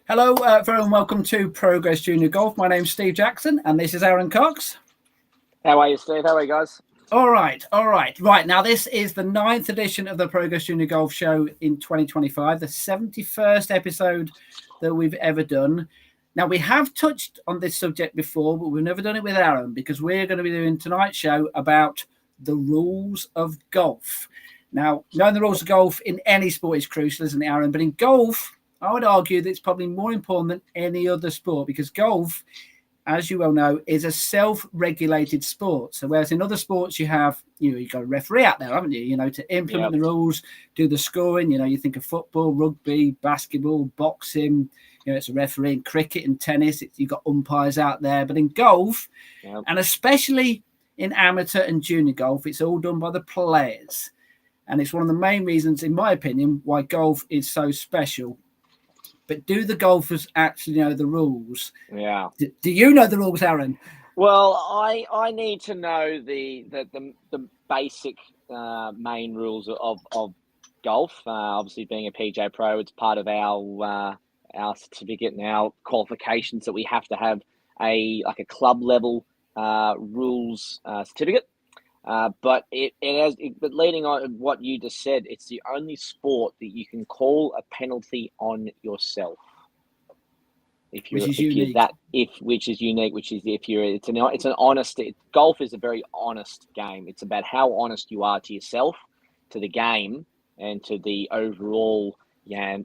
Hello, everyone. Welcome to Progress Junior Golf. My name's Steve Jackson, and this is Aaron Cox. How are you, Steve? How are you guys? All right. Right, now this is the 9th edition of the Progress Junior Golf Show in 2025, the 71st episode that we've ever done. Now, we have touched on this subject before, but we've never done it with Aaron because we're going to be doing tonight's show about the rules of golf. Now, knowing the rules of golf in any sport is crucial, isn't it, Aaron? But in golf, I would argue that it's probably more important than any other sport because golf, as you well know, is a self-regulated sport. So whereas in other sports you've got a referee out there, haven't you? To implement the rules, do the scoring. You think of football, rugby, basketball, boxing. It's a referee in cricket and tennis. You've got umpires out there. But in golf, and especially in amateur and junior golf, it's all done by the players. And it's one of the main reasons, in my opinion, why golf is so special. But do the golfers actually know the rules? Yeah. Do you know the rules, Aaron? Well, I need to know the basic main rules of golf. Obviously, being a PJ Pro, it's part of our certificate and our qualifications that we have to have a club level rules certificate. But but leading on what you just said, it's the only sport that you can call a penalty on yourself. Which is unique. It's an honest. Golf is a very honest game. It's about how honest you are to yourself, to the game, and to the overall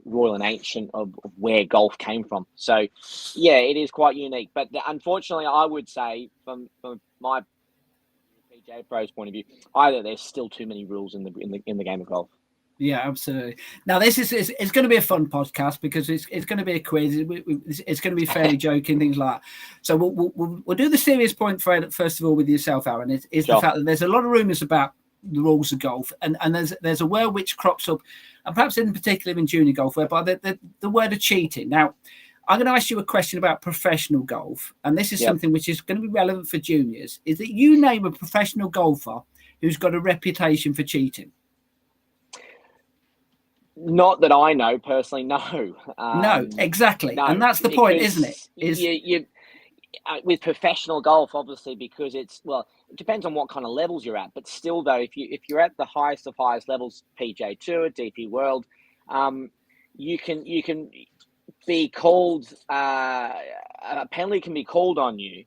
royal and ancient of where golf came from. So, yeah, it is quite unique. But unfortunately, I would say from my PJ Pro's point of view, either there's still too many rules in the game of golf. Yeah, absolutely. Now, it's going to be a fun podcast because it's going to be a quiz. It's going to be fairly joking, things like that. So we'll do the serious point first of all with yourself, Aaron. Is the fact that there's a lot of rumours about the rules of golf, and there's a word which crops up, and perhaps in particular in junior golf, whereby the word of cheating. Now, I'm going to ask you a question about professional golf, and this is something which is going to be relevant for juniors. Is that you name a professional golfer who's got a reputation for cheating? Not that I know personally, no. No, exactly. No, and that's the point, isn't it? You with professional golf, obviously, because it depends on what kind of levels you're at. But still, though, if you're at the highest of highest levels, PJ Tour, DP World, you can be called. A penalty can be called on you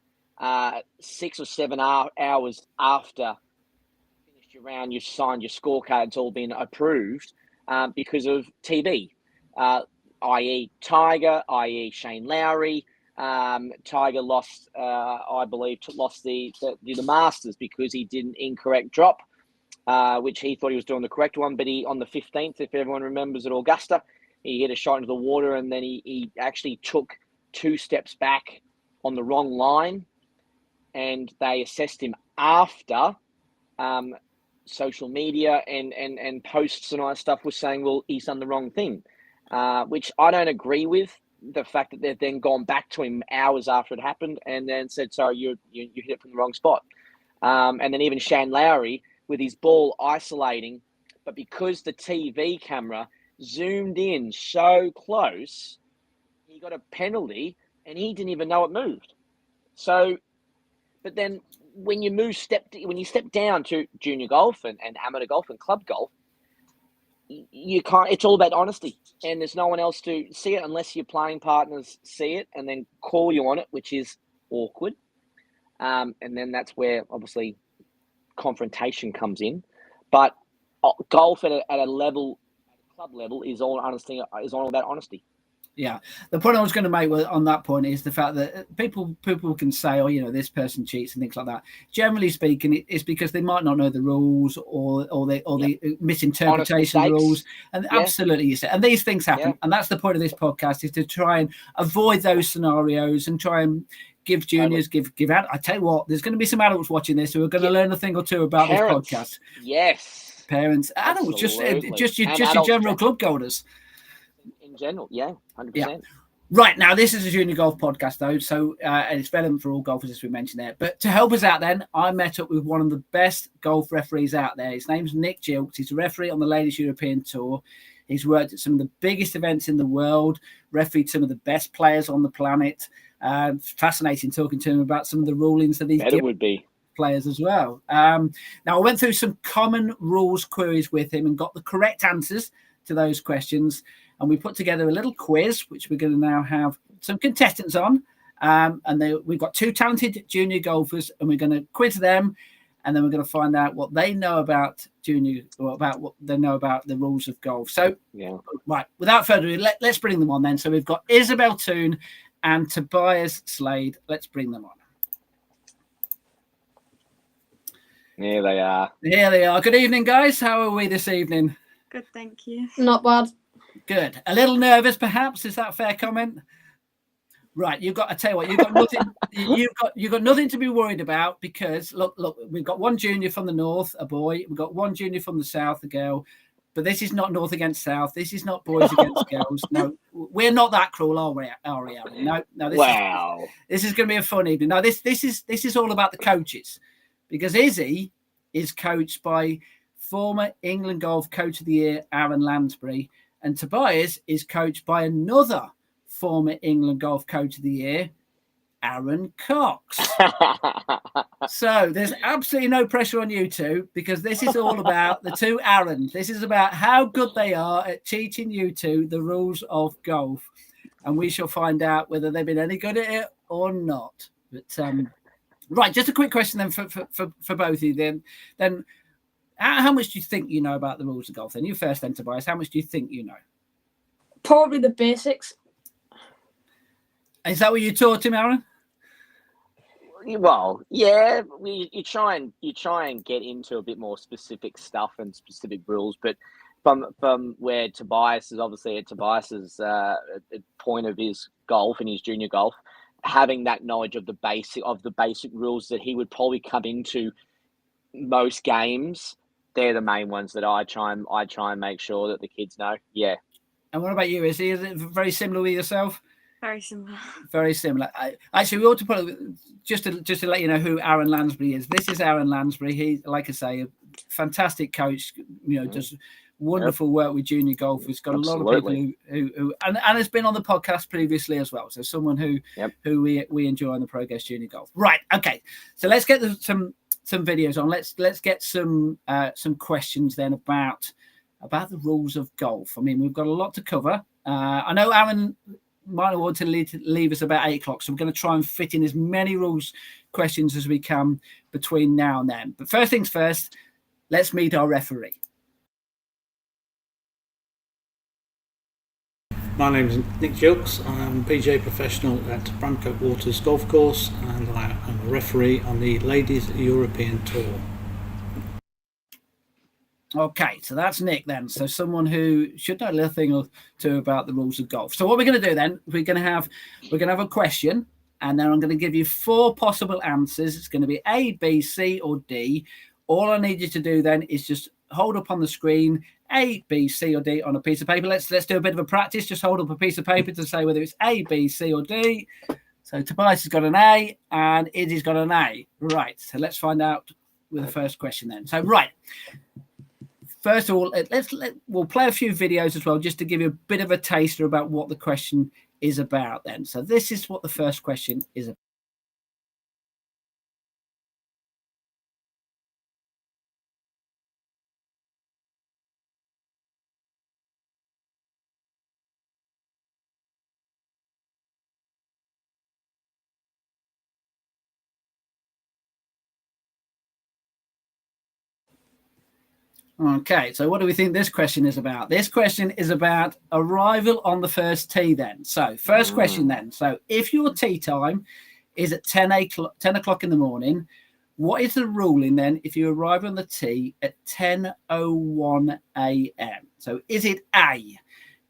6 or 7 hours after you finished your round. You've signed your scorecard; it's all been approved. Because of TV, i.e. Tiger, i.e. Shane Lowry. Tiger lost, I believe, lost the Masters because he did an incorrect drop, which he thought he was doing the correct one. But on the 15th, if everyone remembers at Augusta, he hit a shot into the water and then he actually took 2 steps back on the wrong line, and they assessed him after. Social media and posts and all that stuff was saying, well, he's done the wrong thing, which I don't agree with. The fact that they've then gone back to him hours after it happened and then said, sorry, you hit it from the wrong spot. And then even Shane Lowry with his ball isolating, but because the TV camera zoomed in so close, he got a penalty and he didn't even know it moved. So, but then when you step down to junior golf and amateur golf and club golf, you can't. It's all about honesty, and there's no one else to see it unless your playing partners see it and then call you on it, which is awkward. And then that's where obviously confrontation comes in. But golf at a club level, is all about honesty. Yeah, the point I was going to make on that point is the fact that people can say, oh, this person cheats and things like that. Generally speaking, it's because they might not know the rules or the misinterpretation of the rules. And absolutely, you said, and these things happen. And that's the point of this podcast, is to try and avoid those scenarios and try and give juniors, give out. I tell you what, there's going to be some adults watching this who are going to learn a thing or two about Parents. This podcast. Yes, parents, adults, just your general club goers. In general, 100%. Yeah. Right, now this is a junior golf podcast though, so and it's relevant for all golfers, as we mentioned there. But to help us out then, I met up with one of the best golf referees out there. His name's Nick Gilks. He's a referee on the Ladies European Tour. He's worked at some of the biggest events in the world, refereed some of the best players on the planet. Fascinating talking to him about some of the rulings that he's given players as well. Now, I went through some common rules queries with him and got the correct answers to those questions. And we put together a little quiz, which we're going to now have some contestants on. We've got 2 talented junior golfers, and we're going to quiz them. And then we're going to find out what they know about junior, or about what they know about the rules of golf. So, right, without further ado, let's bring them on then. So we've got Isabelle Toon and Tobias Slade. Let's bring them on. Here they are. Here they are. Good evening, guys. How are we this evening? Good, thank you. Not bad. Good. A little nervous, perhaps. Is that a fair comment? Right, you've got. I tell you what, you've got nothing. you've got nothing to be worried about, because look, we've got 1 junior from the north, a boy. We've got 1 junior from the south, a girl. But this is not north against south. This is not boys against girls. No, we're not that cruel, are we, Aaron? No. This is going to be a fun evening. No, this is all about the coaches, because Izzy is coached by former England Golf Coach of the Year, Aaron Lansbury, and Tobias is coached by another former England Golf Coach of the Year, Aaron Cox. So there's absolutely no pressure on you two, because this is all about the 2 Aarons. This is about how good they are at teaching you two the rules of golf, and we shall find out whether they've been any good at it or not. But right, just a quick question then for both of you. Then how much do you think you know about the rules of golf? Then you first, then Tobias. How much do you think you know? Probably the basics. Is that what you taught him, Aaron? Well, yeah, you try and get into a bit more specific stuff and specific rules, but from where Tobias is obviously at Tobias's point of his golf and his junior golf, having that knowledge of the basic rules that he would probably come into most games, they're the main ones that I try and make sure that the kids know. Yeah. And what about you? Is it very similar with yourself? Very similar. Very similar. Actually, we ought to put just to let you know who Aaron Lansbury is. This is Aaron Lansbury. He's, like I say, a fantastic coach. Does wonderful work with junior golfers. Got a lot of people who and has been on the podcast previously as well. So someone who we enjoy on the Progress Junior Golf. Right. Okay. So let's get some videos on. Let's get some questions then about the rules of golf. I mean, we've got a lot to cover. I know Aaron might want to leave us about 8 o'clock, so we're going to try and fit in as many rules questions as we can between now and then. But first things first, let's meet our referee. My name is Nick Gilks. I'm a PGA professional at Bramcote Waters Golf Course, and I'm a referee on the Ladies European Tour. Okay, so that's Nick then. So someone who should know a little thing or two about the rules of golf. So what we're going to do then, we're going to have a question, and then I'm going to give you 4 possible answers. It's going to be A, B, C, or D. All I need you to do then is just hold up on the screen A, B, C, or D on a piece of paper. Let's do a bit of a practice. Just hold up a piece of paper to say whether it's A, B, C, or D. So Tobias has got an A and Izzy's got an A. Right. So let's find out with the first question then. So right. First of all, we'll play a few videos as well, just to give you a bit of a taster about what the question is about then. So this is what the first question is about. Okay, so what do we think this question is about? This question is about arrival on the first tee then. So first question then. So if your tee time is at 10 o'clock in the morning, what is the ruling then if you arrive on the tee at 10:01 a.m.? So is it A,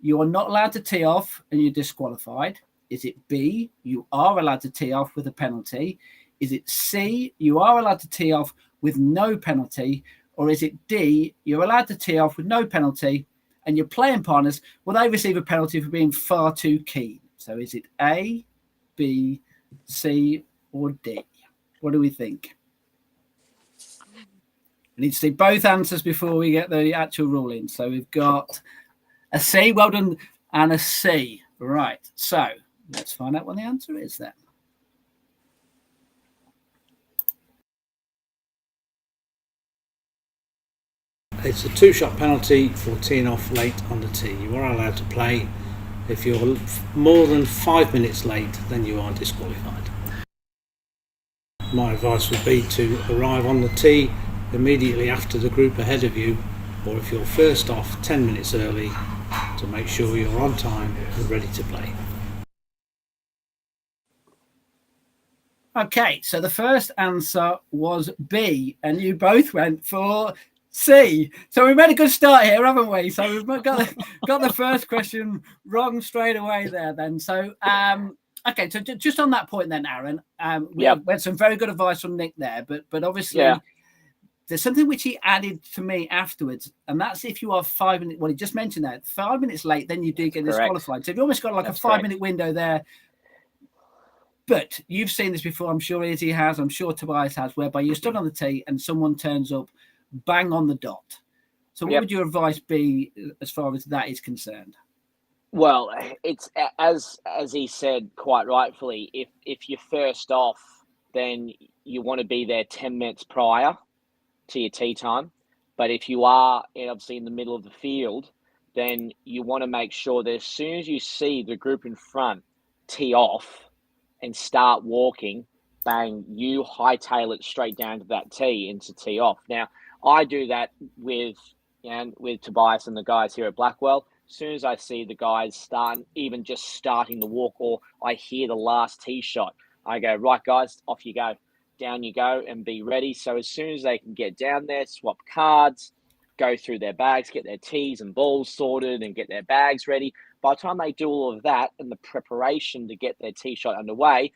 you are not allowed to tee off and you're disqualified? Is it B, you are allowed to tee off with a penalty? Is it C, you are allowed to tee off with no penalty? Or is it D, you're allowed to tee off with no penalty and your playing partners, well, they receive a penalty for being far too keen? So is it A, B, C, or D? What do we think? We need to see both answers before we get the actual ruling. So we've got A C, well done, and a C. Right, so let's find out what the answer is then. It's a 2-shot penalty for teeing off late on the tee. You are allowed to play. If you're more than 5 minutes late, then you are disqualified. My advice would be to arrive on the tee immediately after the group ahead of you, or if you're first off 10 minutes early, to make sure you're on time and ready to play. Okay, so the first answer was B, and you both went for C. So we made a good start here, haven't we? So we've got the first question wrong straight away there then. So, okay, so just on that point then, Aaron, we had some very good advice from Nick there, but obviously there's something which he added to me afterwards, and that's if you are 5 minutes, well, he just mentioned that, 5 minutes late, then you do get disqualified. So you've almost got like a 5 minute window there. But you've seen this before, I'm sure Izzy has, I'm sure Tobias has, whereby you stood on the tee and someone turns up bang on the dot. So what would your advice be as far as that is concerned? Well, it's as he said quite rightfully, if you're first off, then you want to be there 10 minutes prior to your tee time. But if you are obviously in the middle of the field, then you want to make sure that as soon as you see the group in front tee off and start walking, bang, you hightail it straight down to that tee and to tee off. Now, I do that with Tobias and the guys here at Blackwell. As soon as I see the guys starting the walk, or I hear the last tee shot, I go, right, guys, off you go. Down you go and be ready. So as soon as they can get down there, swap cards, go through their bags, get their tees and balls sorted and get their bags ready. By the time they do all of that and the preparation to get their tee shot underway,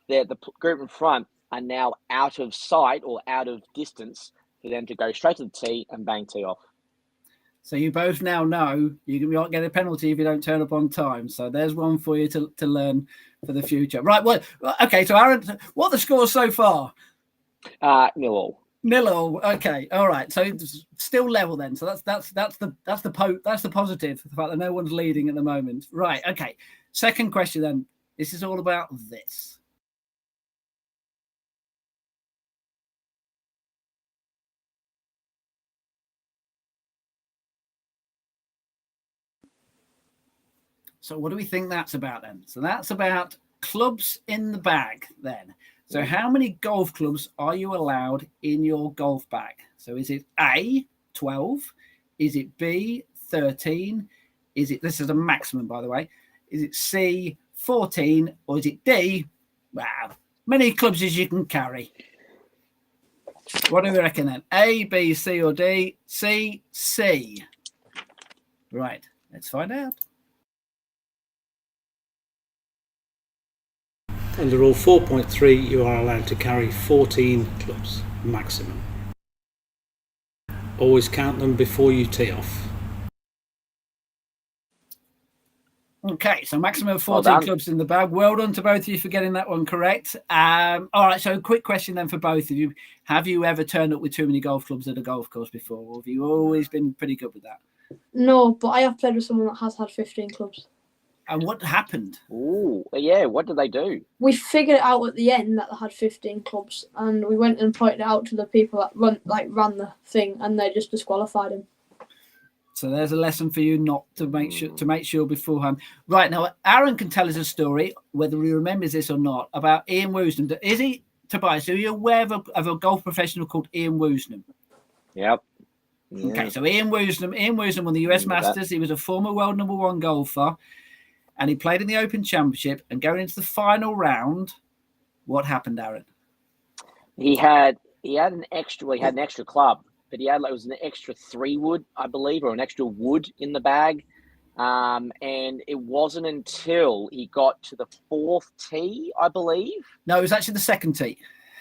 the group in front are now out of sight or out of distance for them to go straight to the tee and bang tee off. So you both now know you might get a penalty if you don't turn up on time. So there's one for you to learn for the future. Right. Well, okay. So Aaron, what are the scores so far? 0-0. 0-0. Okay. All right. So it's still level then. So that's the positive. The fact that no one's leading at the moment. Right. Okay. Second question then. This is all about this. So what do we think that's about then? So that's about clubs in the bag then. So how many golf clubs are you allowed in your golf bag? So is it A, 12? Is it B, 13? This is a maximum, by the way. Is it C, 14? Or is it D, wow, many clubs as you can carry? What do we reckon then? A, B, C, or D? C, C. Right, let's find out. Under rule 4.3, you are allowed to carry 14 clubs maximum. Always count them before you tee off. Okay, so maximum of 14 clubs in the bag. Well done to both of you for getting that one correct. All right, so quick question then for both of you. Have you ever turned up with too many golf clubs at a golf course before? Or have you always been pretty good with that? No, but I have played with someone that has had 15 clubs. And what happened? Ooh, yeah, what did they do? We figured it out at the end that they had 15 clubs, and we went and pointed it out to the people that ran the thing, and they just disqualified him. So there's a lesson for you not to make sure beforehand. Right, now Aaron can tell us a story, whether he remembers this or not, about Ian Woosnam. Is he, Tobias, are you aware of a golf professional called Ian Woosnam? Yep. Yeah. Okay, so Ian Woosnam won the US Masters. He was a former world #1 golfer. And he played in the Open Championship. And going into the final round, what happened, Aaron? He had an extra club, but it was an extra 3-wood, I believe, or an extra wood in the bag. And it wasn't until he got to the 4th tee, I believe. No, it was actually the 2nd tee.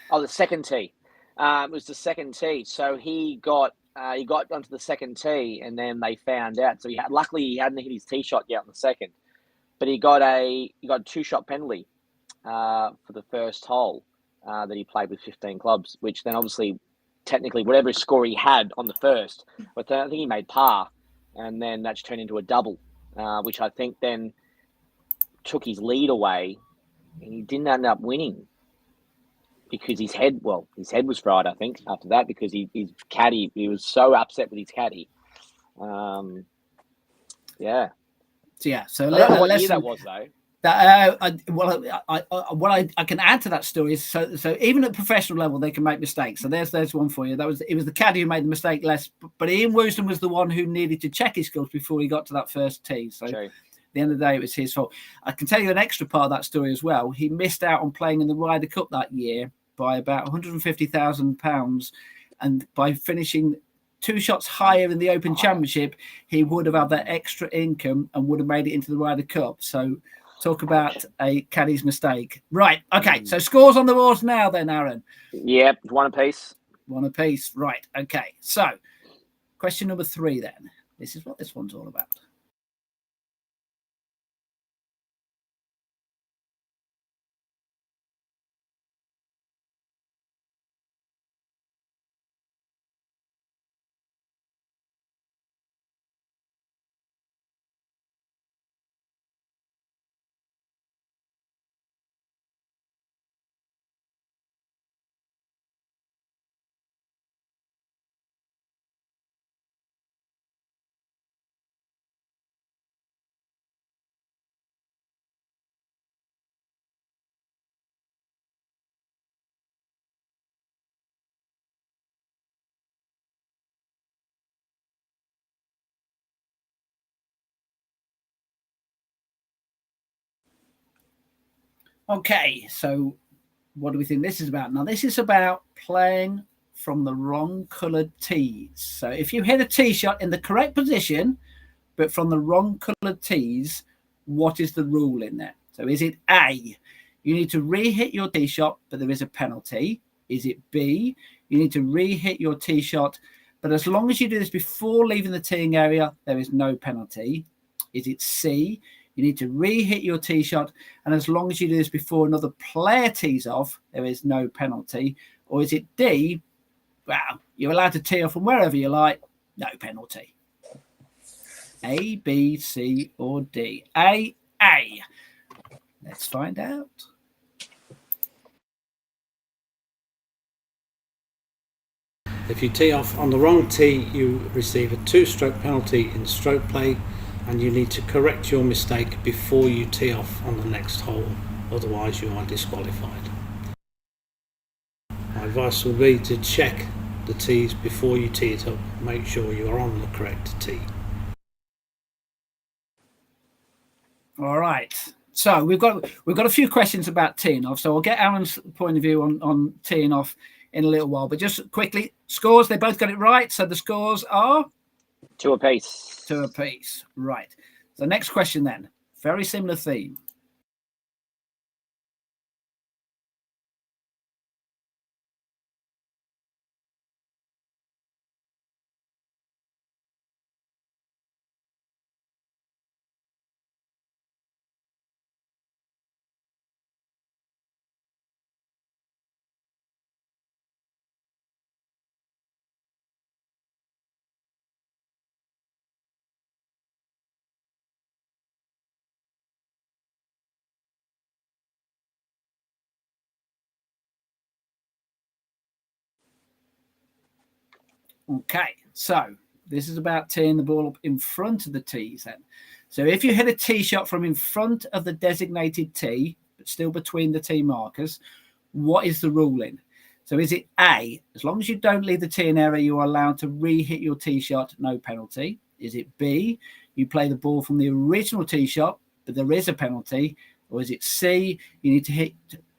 Oh, the 2nd tee. It was the 2nd tee. So he got onto the 2nd tee, and then they found out. So luckily he hadn't hit his tee shot yet on the 2nd. But he got a 2-shot penalty for the first hole that he played with 15 clubs, which then obviously, technically, whatever score he had on the first, but I think he made par, and then that's turned into a double, which I think then took his lead away, and he didn't end up winning because his head was fried, I think, after that, because his caddy, he was so upset with his caddy. Yeah. So I don't know what year that was, though. What I can add to that story is so even at professional level they can make mistakes. So there's one for you. It was the caddy who made the mistake less, but Ian Wooston was the one who needed to check his skills before he got to that first tee. So True. at the end of the day, it was his fault. I can tell you an extra part of that story as well. He missed out on playing in the Ryder Cup that year by about £150,000, and by finishing 2 shots higher in the Open Championship, he would have had that extra income and would have made it into the Ryder Cup. So talk about a caddy's mistake. Right. Okay. So scores on the boards now then, Aaron. Yep. One apiece. One apiece. Right. Okay. So question number 3 then. This is what this one's all about. Okay, so what do we think this is about? Now, this is about playing from the wrong coloured tees. So if you hit a tee shot in the correct position, but from the wrong coloured tees, what is the rule in there? So is it A, you need to re-hit your tee shot, but there is a penalty? Is it B, you need to re-hit your tee shot, but as long as you do this before leaving the teeing area, there is no penalty? Is it C, you need to re-hit your tee shot, and as long as you do this before another player tees off, there is no penalty? Or is it D, well, you're allowed to tee off from wherever you like, no penalty? A, B, C, or D? A. Let's find out. If you tee off on the wrong tee, you receive a 2-stroke penalty in stroke play, and you need to correct your mistake before you tee off on the next hole, otherwise you are disqualified. My advice would be to check the tees before you tee it up, make sure you are on the correct tee. All right, so we've got a few questions about teeing off, so I'll get Aaron's point of view on teeing off in a little while, but just quickly, scores, they both got it right, so the scores are 2 apiece. 2 apiece. Right. So next question then. Very similar theme. Okay, so this is about teeing the ball up in front of the tees then. So if you hit a tee shot from in front of the designated tee, but still between the tee markers, what is the ruling? So is it A, as long as you don't leave the teeing area, you are allowed to re-hit your tee shot, no penalty? Is it B, you play the ball from the original tee shot, but there is a penalty? Or is it C, you need to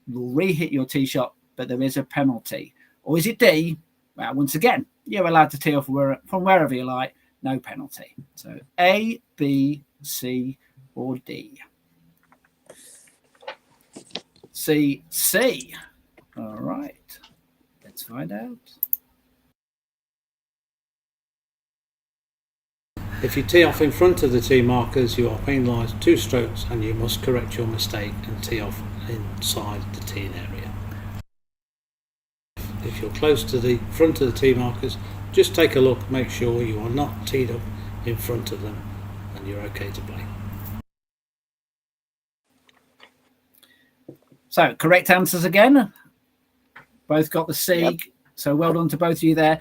re-hit your tee shot, but there is a penalty? Or is it D, well, once again, you're allowed to tee off from wherever you like, no penalty? So A, B, C, or D? C. All right. Let's find out. If you tee off in front of the tee markers, you are penalised 2 strokes, and you must correct your mistake and tee off inside the teeing area. If you're close to the front of the tee markers, just take a look, make sure you are not teed up in front of them, and you're okay to play. So, correct answers again. Both got the C. Yep. So, well done to both of you there.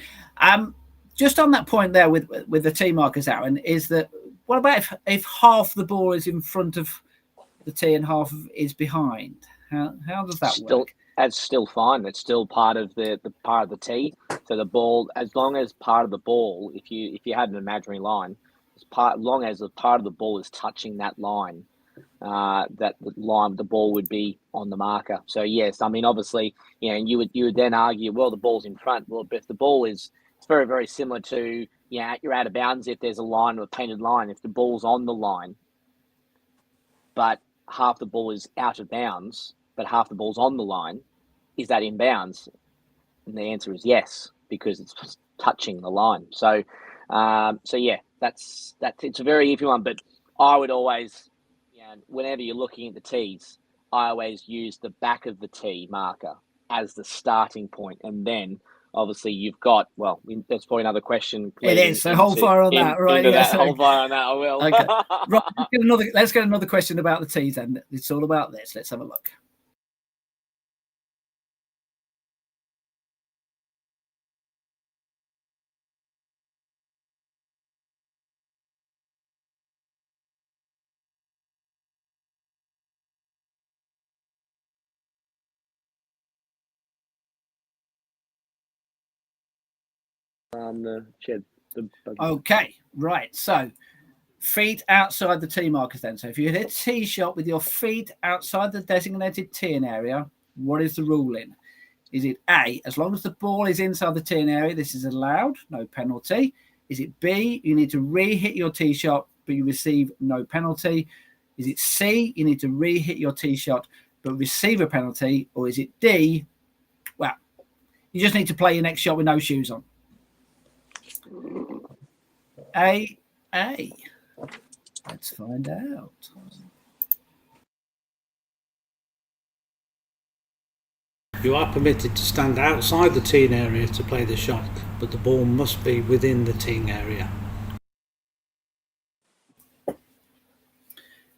Just on that point there with the tee markers, Aaron, is that what about if half the ball is in front of the tee and half is behind? How does that work? That's still fine. It's still part of the part of the tee. So the ball, as long as part of the ball, if you had an imaginary line, as long as the part of the ball is touching that line, the ball would be on the marker. So yes, I mean obviously, and you would then argue, well, the ball's in front. Well, if the ball it's very, very similar to you're out of bounds if there's a line or a painted line. If the ball's on the line, but half the ball is out of bounds, but half the ball's on the line, is that in bounds? And the answer is yes, because it's touching the line. So, yeah, that's it's a very easy one. But I would always, whenever you're looking at the tees, I always use the back of the tee marker as the starting point, and then obviously you've got that's probably another question. It is so hold fire on that, right? Hold fire on that. I will. Okay. Right, let's get another question about the tees. Then it's all about this. Let's have a look. Okay, right. So feet outside the tee markers then. So if you hit a tee shot with your feet outside the designated teeing area, what is the ruling? Is it A, as long as the ball is inside the teeing area, this is allowed, no penalty? Is it B, you need to re-hit your tee shot, but you receive no penalty? Is it C, you need to re-hit your tee shot, but receive a penalty? Or is it D, well, you just need to play your next shot with no shoes on? A. Let's find out. You are permitted to stand outside the teeing area to play the shot, but the ball must be within the teeing area. And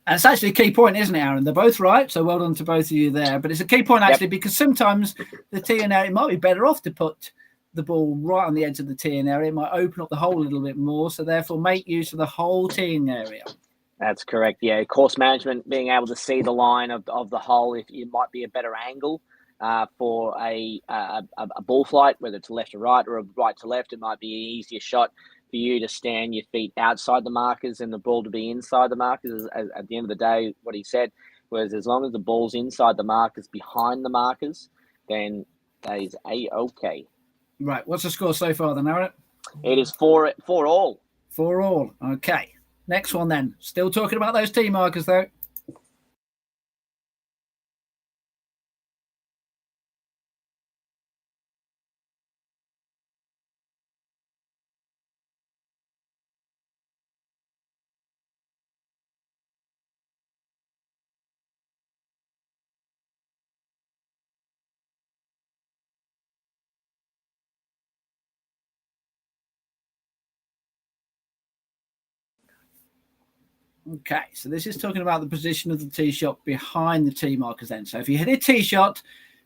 it's actually a key point, isn't it, Aaron? They're both right, so well done to both of you there. But it's a key point, actually, because sometimes the teeing area might be better off to put the ball right on the edge of the teeing area. It might open up the hole a little bit more, so therefore make use of the whole teeing area. That's correct. Yeah, course management, being able to see the line of the hole, if it might be a better angle for a ball flight, whether it's left to right or a right to left, it might be an easier shot for you to stand your feet outside the markers and the ball to be inside the markers. At the end of the day, what he said was, as long as the ball's inside the markers, behind the markers, then that is A-okay. Right. What's the score so far then, Aaron? It is 4 all. 4 all. Okay. Next one then. Still talking about those tee markers though. Okay, so this is talking about the position of the tee shot behind the tee markers then. So if you hit a tee shot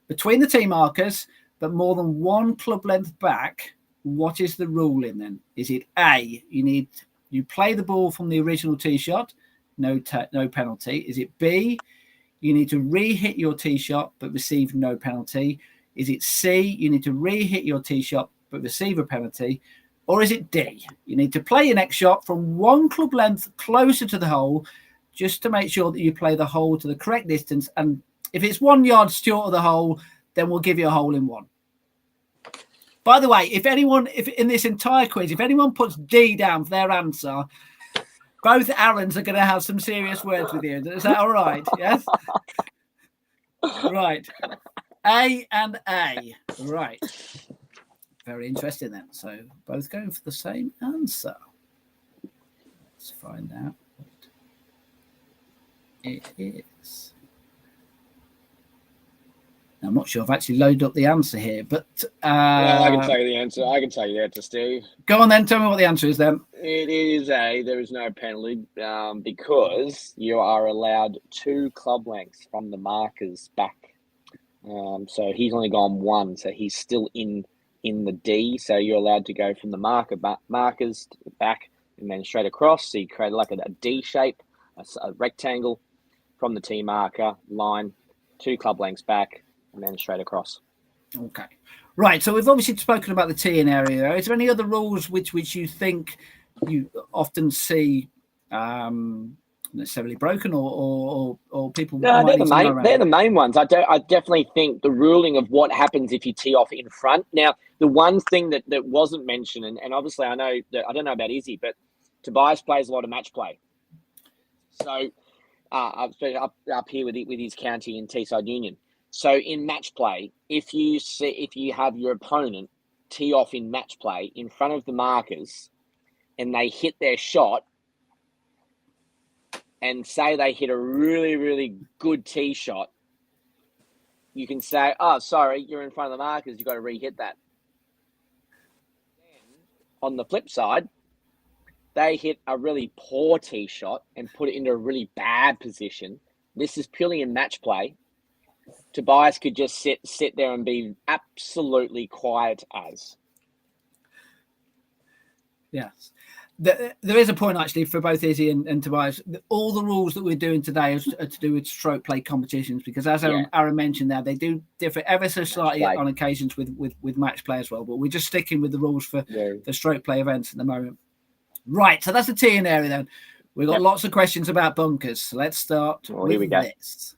between the tee markers, but more than one club length back, what is the ruling then? Is it A, you play the ball from the original tee shot, no penalty? Is it B, you need to re-hit your tee shot but receive no penalty? Is it C, you need to re-hit your tee shot but receive a penalty? Or is it D? You need to play your next shot from one club length closer to the hole just to make sure that you play the hole to the correct distance. And if it's 1 yard short of the hole, then we'll give you a hole in one. By the way, if in this entire quiz, if anyone puts D down for their answer, both Aarons are going to have some serious words with you. Is that all right? Yes? Right. A and A. Right. Very interesting then. So both going for the same answer. Let's find out what it is. I'm not sure I've actually loaded up the answer here, but I can tell you the answer. I can tell you the answer, Steve. Go on then. Tell me what the answer is then. It is there is no penalty because you are allowed 2 club lengths from the markers back. So he's only gone 1, so he's still in the D. So you're allowed to go from the markers back and then straight across. So you create like a D shape, a rectangle from the T marker line, 2 club lengths back, and then straight across. Okay. Right. So we've obviously spoken about the teeing area. Is there any other rules which you think you often see necessarily broken or people? No, they're the main ones. I definitely think the ruling of what happens if you tee off in front. Now, the one thing that wasn't mentioned, and obviously I know that I don't know about Izzy, but Tobias plays a lot of match play. So up here with his county in Teesside Union. So in match play, if you have your opponent tee off in match play in front of the markers and they hit their shot and say they hit a really, really good tee shot, you can say, oh, sorry, you're in front of the markers, you've got to re-hit that. Then, on the flip side, they hit a really poor tee shot and put it into a really bad position. This is purely in match play. Tobias could just sit there and be absolutely quiet as. Yes. There is a point actually for both Izzy and Tobias. All the rules that we're doing today are to do with stroke play competitions because, as Aaron mentioned there, they do differ ever so slightly on occasions with match play as well. But we're just sticking with the rules for the stroke play events at the moment. Right. So that's the teeing area then. We've got lots of questions about bunkers. So let's start with this.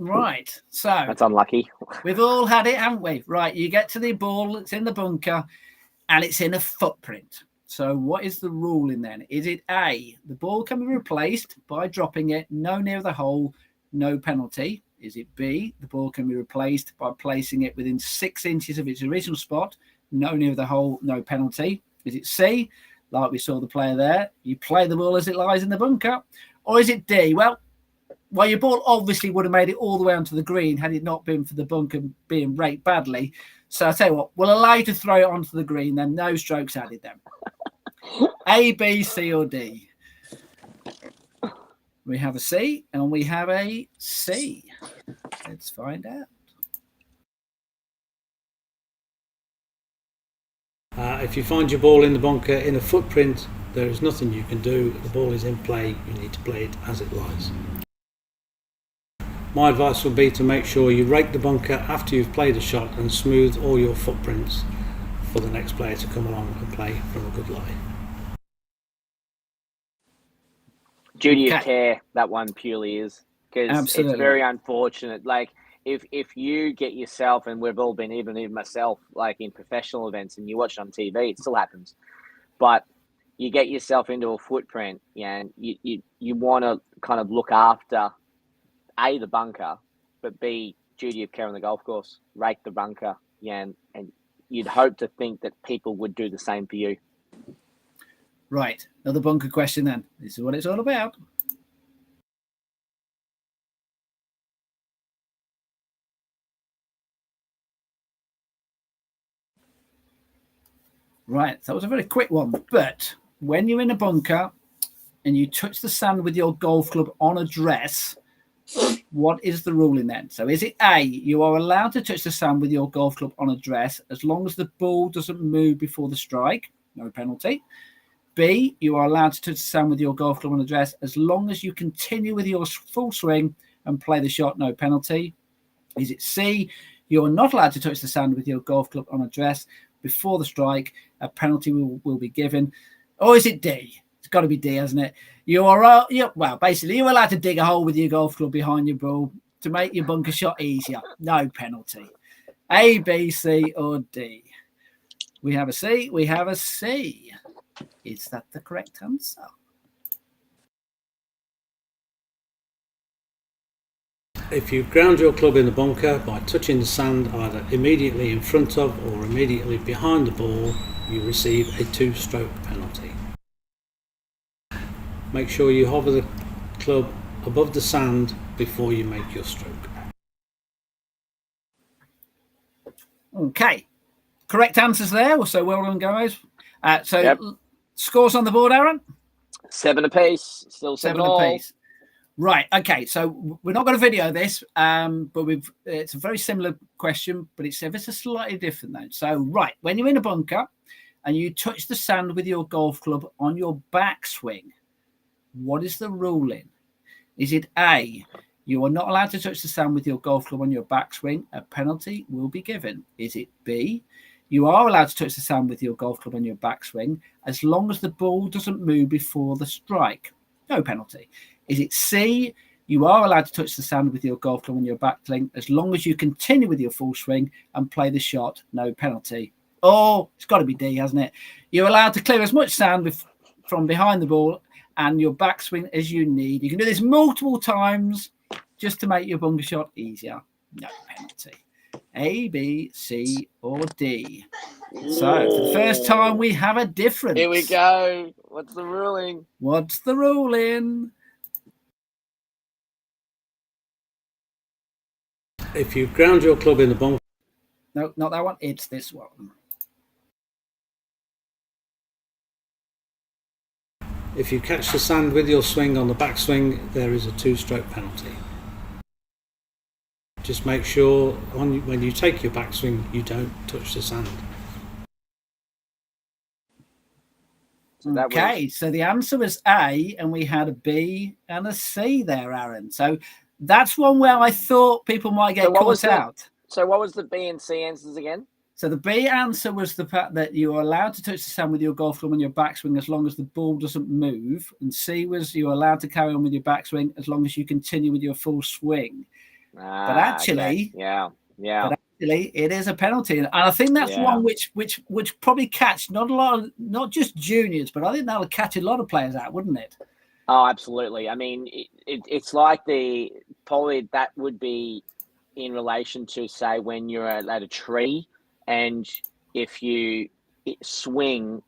Right, so that's unlucky. We've all had it, haven't we? Right, you get to the ball, it's in the bunker, and it's in a footprint. So what is the ruling then? Is it A, the ball can be replaced by dropping it no near the hole, no penalty? Is it B, the ball can be replaced by placing it within 6 inches of its original spot, no near the hole, no penalty? Is it C, like we saw the player there, you play the ball as it lies in the bunker? Or is it D, well, your ball obviously would have made it all the way onto the green had it not been for the bunker being raked badly. So I'll tell you what, we'll allow you to throw it onto the green, then no strokes added then. A, B, C, or D? We have a C and we have a C. Let's find out. If you find your ball in the bunker in a footprint, there is nothing you can do. The ball is in play. You need to play it as it lies. My advice would be to make sure you rake the bunker after you've played a shot and smooth all your footprints for the next player to come along and play from a good lie. Duty of care, that one purely is. Because it's very unfortunate. Like, if you get yourself, and we've all been, even myself, like in professional events, and you watch it on TV, it still happens. But you get yourself into a footprint, and you want to kind of look after A, the bunker, but B, duty of care on the golf course. Rake the bunker, and you'd hope to think that people would do the same for you. Right, another bunker question then. This is what it's all about. Right, that was a very quick one. But when you're in a bunker and you touch the sand with your golf club on address, what is the ruling then? So is it A, you are allowed to touch the sand with your golf club on address as long as the ball doesn't move before the strike, no penalty? B, you are allowed to touch the sand with your golf club on address as long as you continue with your full swing and play the shot, no penalty? Is it C, you are not allowed to touch the sand with your golf club on address before the strike, a penalty will be given? Or is it D? It's got to be D, hasn't it? Basically, you're allowed to dig a hole with your golf club behind your ball to make your bunker shot easier. No penalty. A, B, C, or D? We have a C. We have a C. Is that the correct answer? If you ground your club in the bunker by touching the sand either immediately in front of or immediately behind the ball, you receive a 2-stroke penalty. Make sure you hover the club above the sand before you make your stroke. Okay, correct answers there. So well done, guys. Scores on the board, Aaron? 7 apiece. Still 7 apiece. Right. Okay. So we're not going to video this, but it's a very similar question, but it's ever so slightly different though. So right, when you're in a bunker and you touch the sand with your golf club on your backswing, what is the ruling? Is it A, you are not allowed to touch the sand with your golf club on your backswing, a penalty will be given? Is it B, you are allowed to touch the sand with your golf club on your backswing as long as the ball doesn't move before the strike, no penalty? Is it C, you are allowed to touch the sand with your golf club on your backswing as long as you continue with your full swing and play the shot, no penalty? Or it's got to be D, hasn't it? You're allowed to clear as much sand from behind the ball and your backswing as you need. You can do this multiple times just to make your bunker shot easier. No penalty. A, B, C, or D. So for the first time, we have a difference. Here we go. What's the ruling? What's the ruling? If you ground your club in the bunker... No, not that one. It's this one. If you catch the sand with your swing on the backswing, there is a 2-stroke penalty. Just make sure when you take your backswing, you don't touch the sand. So so the answer was A, and we had a B and a C there, Aaron. So that's one where I thought people might get caught out. So what was the B and C answers again? So the B answer was the fact that you are allowed to touch the sand with your golf club on your backswing as long as the ball doesn't move. And C was you're allowed to carry on with your backswing as long as you continue with your full swing. But actually, okay. But actually, it is a penalty, and I think that's one which probably catch not just juniors, but I think that'll catch a lot of players out, wouldn't it? Oh, absolutely. I mean, it's like probably that would be in relation to, say, when you're at a tree. And if you swing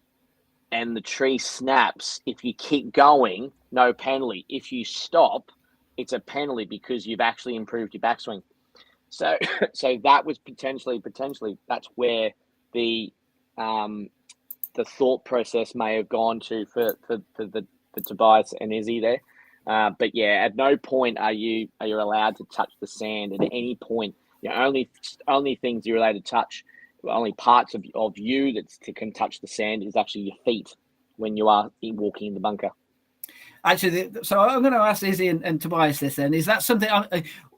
and the tree snaps, if you keep going, no penalty. If you stop, it's a penalty because you've actually improved your backswing. So that was potentially that's where the thought process may have gone to for Tobias and Izzy there. But yeah, at no point are you allowed to touch the sand at any point. Only things you're allowed to touch. Only parts of you that can touch the sand is actually your feet when you are walking in the bunker. Actually, so I'm going to ask Izzy and Tobias this then. Is that something...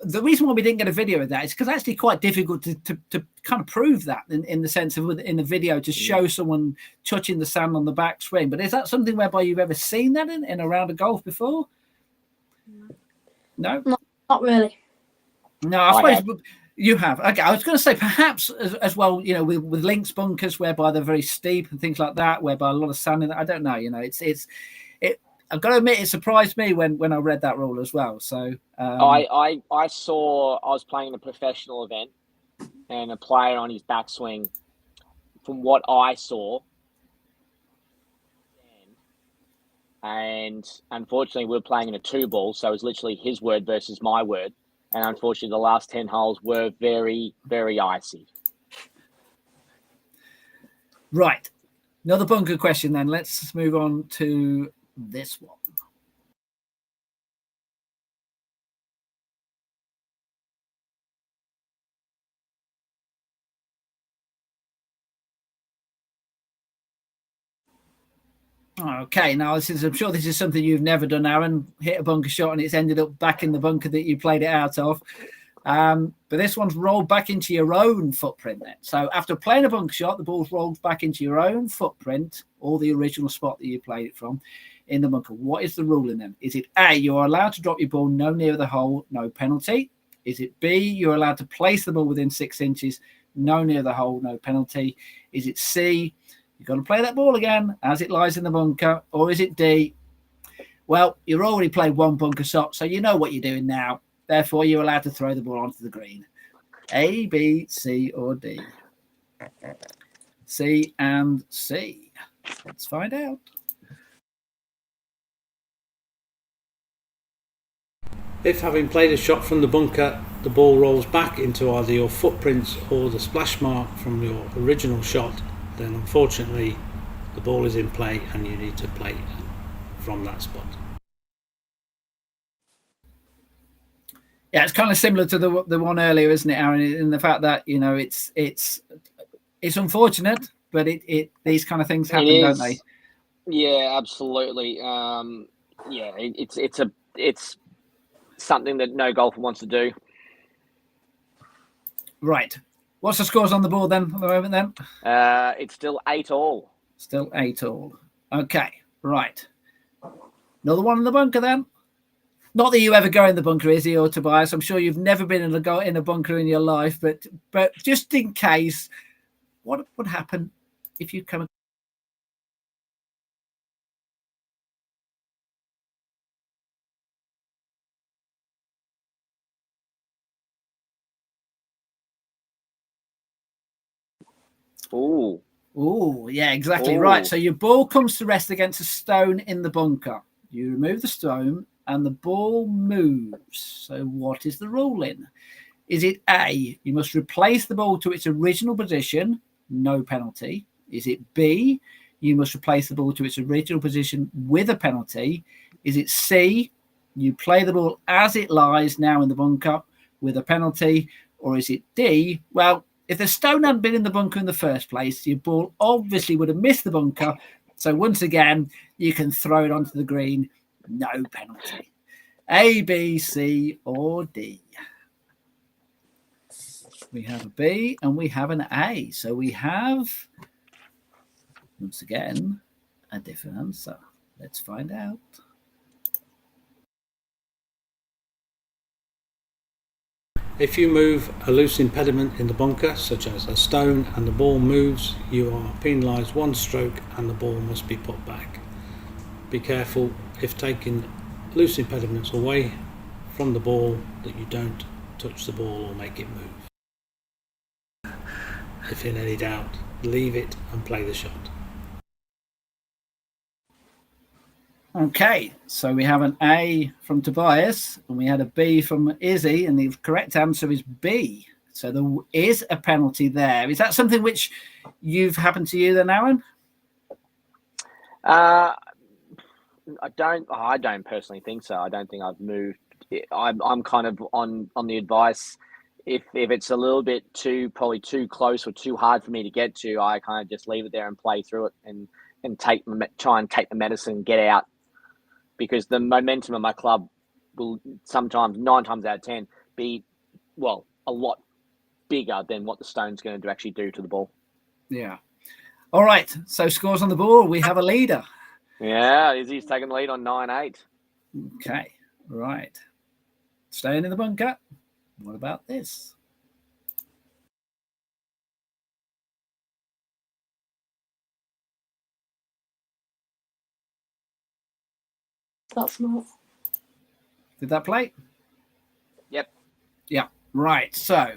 the reason why we didn't get a video of that is because it's actually quite difficult to kind of prove that in the sense of in the video to show someone touching the sand on the backswing. But is that something whereby you've ever seen that in a round of golf before? No? Not really. No, I suppose... You have. Okay, I was going to say perhaps as well, with links bunkers whereby they're very steep and things like that, whereby a lot of sand in it. I don't know, I've got to admit, it surprised me when I read that rule as well. So I was playing in a professional event and a player on his backswing, from what I saw, and unfortunately we're playing in a 2-ball, so it was literally his word versus my word. And unfortunately, the last 10 holes were very, very icy. Right. Another bunker question then. Let's move on to this one. Okay, now I'm sure this is something you've never done, Aaron. Hit a bunker shot and it's ended up back in the bunker that you played it out of. But this one's rolled back into your own footprint then. So after playing a bunker shot, the ball's rolled back into your own footprint or the original spot that you played it from in the bunker. What is the ruling then? Is it A, you're allowed to drop your ball no nearer the hole, no penalty? Is it B, you're allowed to place the ball within 6 inches, no near the hole, no penalty? Is it C, you've got to play that ball again as it lies in the bunker? Or is it D, well, you've already played one bunker shot, so you know what you're doing now. Therefore, you're allowed to throw the ball onto the green. A, B, C, or D. C and C. Let's find out. If, having played a shot from the bunker, the ball rolls back into either your footprints or the splash mark from your original shot, then unfortunately the ball is in play and you need to play from that spot. Yeah, it's kind of similar to the one earlier, isn't it, Aaron? In the fact that, you know, it's unfortunate, but these kind of things happen, don't they? Yeah, absolutely. It's something that no golfer wants to do. Right. What's the scores on the board then at the moment then? It's still 8-all. Still 8-all. Okay, right. Another one in the bunker then. Not that you ever go in the bunker, Izzy or Tobias. I'm sure you've never been in a bunker in your life, but just in case, what would happen if you come? Ooh. Oh, yeah, exactly. Ooh. Right. So your ball comes to rest against a stone in the bunker. You remove the stone and the ball moves. So what is the ruling? Is it A, you must replace the ball to its original position, no penalty? Is it B, you must replace the ball to its original position with a penalty? Is it C, you play the ball as it lies now in the bunker with a penalty? Or is it D, well, if the stone hadn't been in the bunker in the first place, your ball obviously would have missed the bunker. So once again, you can throw it onto the green, no penalty. A, B, C, or D. We have a B and we have an A. So we have, once again, a different answer. Let's find out. If you move a loose impediment in the bunker, such as a stone, and the ball moves, you are penalised 1 stroke and the ball must be put back. Be careful if taking loose impediments away from the ball that you don't touch the ball or make it move. If in any doubt, leave it and play the shot. Okay, so we have an A from Tobias and we had a B from Izzy, and the correct answer is B. So there is a penalty there. Is that something which you've happened to you then, Aaron? I don't personally think so. I don't think I've moved. I'm kind of on the advice. If it's a little bit probably too close or too hard for me to get to, I kind of just leave it there and play through it and try and take the medicine and get out. Because the momentum of my club will sometimes, 9 times out of 10, be, well, a lot bigger than what the stone's going to actually do to the ball. Yeah. All right. So scores on the board. We have a leader. Yeah, Izzy's taking the lead on 9-8. Okay. Right. Staying in the bunker. What about this? That's not. Did that play? Yep. Yeah. Right. So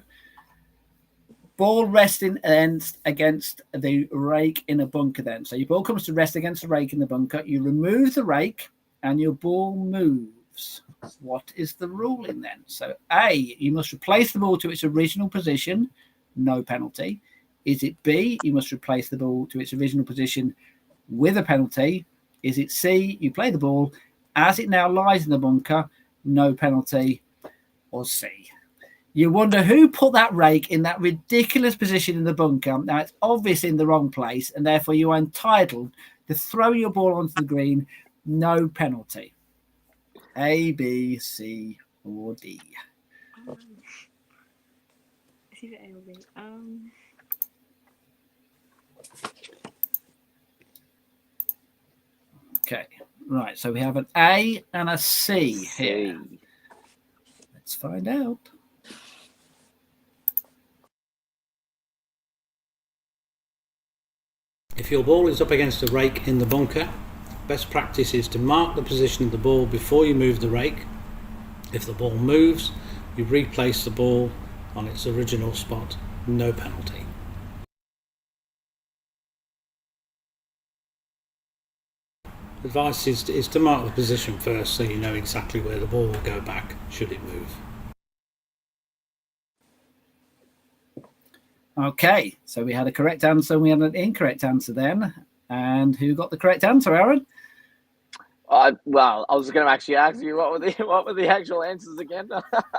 ball resting against the rake in a bunker then. So your ball comes to rest against the rake in the bunker. You remove the rake and your ball moves. What is the ruling then? So A, you must replace the ball to its original position, no penalty. Is it B, you must replace the ball to its original position with a penalty? Is it C, you play the ball as it now lies in the bunker, no penalty? Or C? You wonder who put that rake in that ridiculous position in the bunker. Now, it's obviously in the wrong place, and therefore you are entitled to throw your ball onto the green, no penalty. A, B, C, or D. It's either A or B. Okay, right. So we have an A and a C here. Let's find out. If your ball is up against a rake in the bunker, best practice is to mark the position of the ball before you move the rake. If the ball moves, you replace the ball on its original spot, no penalty. Advice is to mark the position first so you know exactly where the ball will go back should it move. Okay, so we had a correct answer and we had an incorrect answer then. And who got the correct answer, Aaron? Well, I was going to actually ask you what were the actual answers again.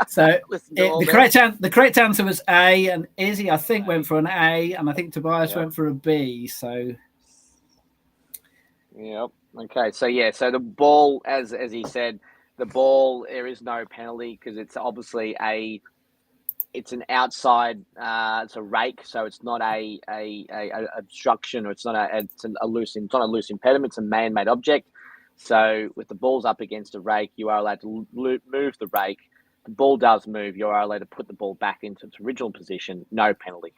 So the correct answer was A, and Izzy I think went for an A, and I think Tobias went for a B. So yep. Okay. So so the ball, as he said, the ball, there is no penalty because it's obviously it's an outside, it's a rake, so it's not a obstruction, or it's not a loose impediment. It's a man-made object. So with the balls up against a rake, you are allowed to move the rake. The ball does move. You are allowed to put the ball back into its original position. No penalty.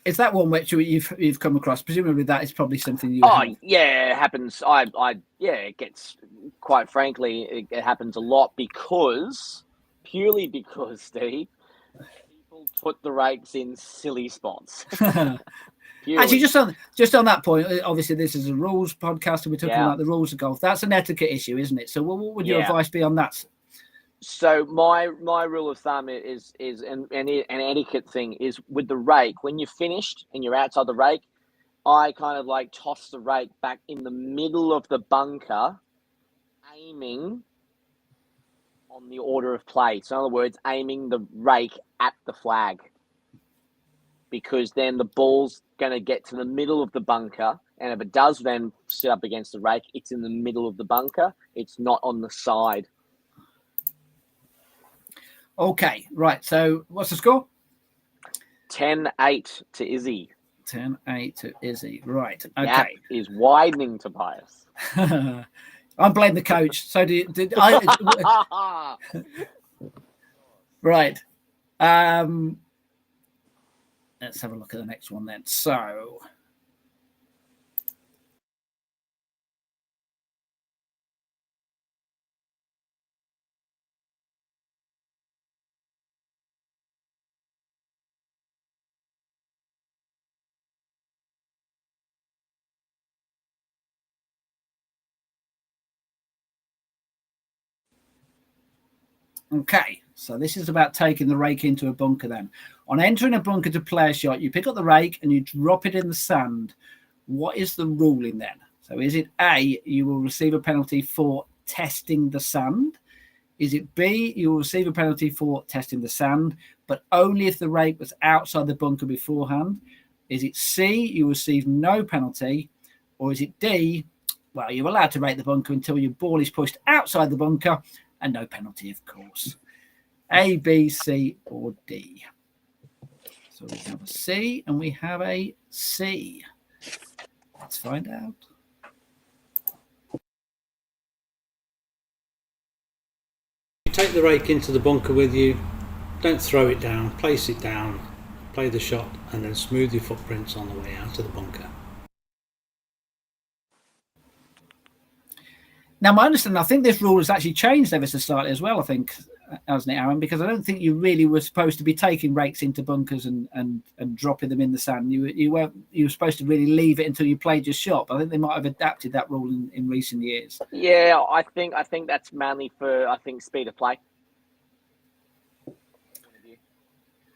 Is that one which you've come across? Presumably that is probably something you. Yeah, it happens. It gets, quite frankly, it happens a lot purely because, Steve, people put the rakes in silly spots. Actually, just on that point, obviously this is a rules podcast and we're talking about the rules of golf. That's an etiquette issue, isn't it? So what would your advice be on that? So my rule of thumb is an etiquette thing is with the rake, when you're finished and you're outside the rake, I kind of like toss the rake back in the middle of the bunker, aiming on the order of play. So in other words, aiming the rake at the flag. Because then the ball's going to get to the middle of the bunker, and if it does then sit up against the rake, it's in the middle of the bunker. It's not on the side. Okay, right. So what's the score? 10-8 to Izzy. 10-8 to Izzy. Right. Okay. Gap is widening, Tobias. I'm blaming the coach. So did I? Right. Let's have a look at the next one then. So. Okay, so this is about taking the rake into a bunker then. On entering a bunker to play a shot, you pick up the rake and you drop it in the sand. What is the ruling then? So is it A, you will receive a penalty for testing the sand? Is it B, you will receive a penalty for testing the sand, but only if the rake was outside the bunker beforehand? Is it C, you receive no penalty? Or is it D, well, you're allowed to rake the bunker until your ball is pushed outside the bunker, and no penalty, of course. A, B, C, or D. So we have a C and we have a C. Let's find out. You take the rake into the bunker with you, don't throw it down, place it down, play the shot, and then smooth your footprints on the way out of the bunker. Now, my understanding, I think this rule has actually changed ever so slightly as well, I think, hasn't it, Aaron? Because I don't think you really were supposed to be taking rakes into bunkers and dropping them in the sand. You were supposed to really leave it until you played your shot. But I think they might have adapted that rule in recent years. Yeah, I think that's mainly for, speed of play.